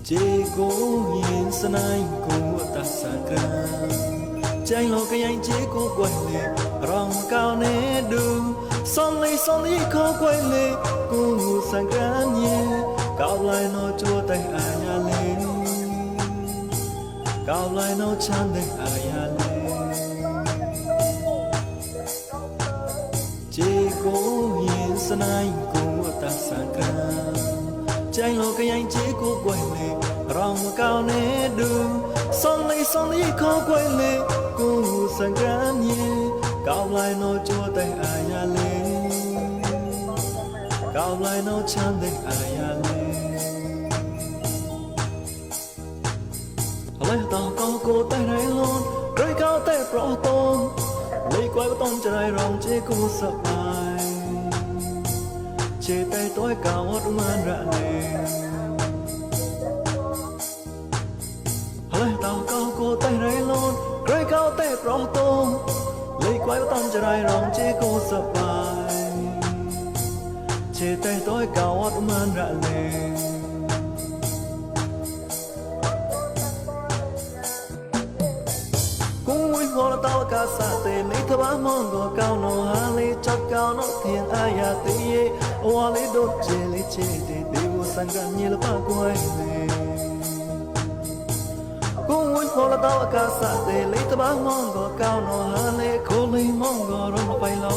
Chế cố nhìn sân anh của ta xa ra Chanh lo cái anh chế cố quay lệ Rong cao nế đường Son lý khó quay lệ Cô sang ra nhé Cao lại nó chua tay à nhà lên Cao lại nó chan tay à nhà lên Chế cố nhìn sân anh của ta xa ra Chanh lo cái anh chế cố quay lệ Rong cao nế đường Son lý khó quay lệ Cô sang ra nhé Cao lại nó chua tay à nhà lên Cao lại nó chan tay à nhà lên Lấy tao có cô tay này luôn Rơi cao tay rõ tôn Lấy quay bắt tôn cho đây rong chế cô sập bài Chế tay tối cao hót man rạ lên Lấy tao có cô tay này luôn Rơi cao tay rõ tôn Lấy quay bắt tôn cho đây rong chế cô sập bài Chế tay tối cao hót man rạ lên Hô là tao cả xa tê lấy thơ bá mong gò cao nô hà lấy chót cao nô thiên ai à tê yê Hoa lấy đốt chê lấy chê tê tê vô sang gần như là ba quay lê Cũng vui hô là tao cả xa tê lấy thơ bá mong gò cao nô hà lấy khô lấy mong gò rong nó phải lo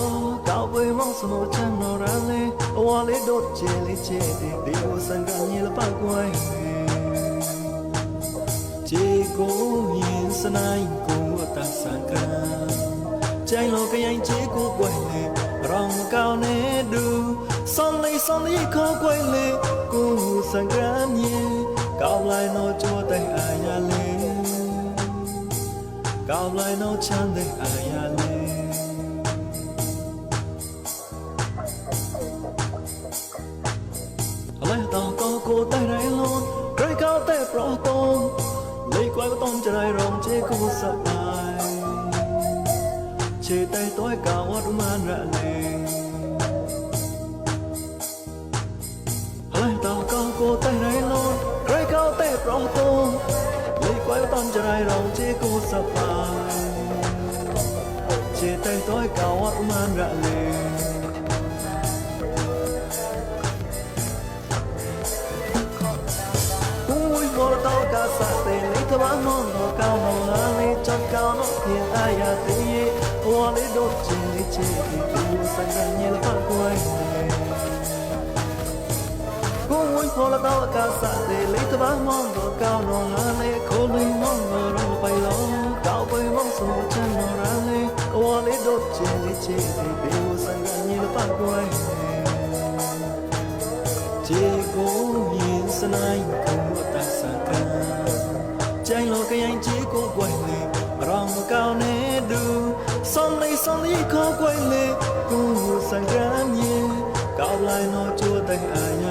Cao với mong sơ mô chăng nô ra lê Hoa lấy đốt chê lấy chê tê tê vô sang gần như là ba quay lê Chế cố nhìn sân anh của ta sang ra Chanh lo cái anh chế cố quay lệ Rong cao nế đường Son lý khó quay lệ Cô sang ra nhé Cao lại nó chua tay à nhà lên Cao lại nó chan tay à nhà lên Lấy tao có cô tay này luôn Rơi cao tay rõ tôn Lấy quay bắt tôn cho đây rong chế cô sập bài Chế tay tối cao hót man rạ lên Lấy tao có cô tay này luôn Rơi cao tay rõ tôn Lấy quay bắt tôn cho đây rong chế cô sập bài Chế tay tối cao hót man rạ lên Hô là tao cả xa tê lấy thơ bá mong gò cao nô hà lấy chót cao nô thiên ai à tê yê Hoa lấy đốt chê lấy chê thì tù sang gần như là ba quay lê Cũng vui hô là tao cả xa tê lấy thơ bá mong gò cao nô hà lấy khô lấy mong gò rong phải lo Cao với mong sơ mô chăng nô ra lê Hoa lấy đốt chê lấy chê thì tù sang gần như là ba quay lê Chế cố nhìn sân anh của ta xa ca Chanh lo cái anh chế cố quay lệ Rong cao nế đường Son lý khó quay lệ Cô sang ra nhé Cao lại nó chua tay à nhà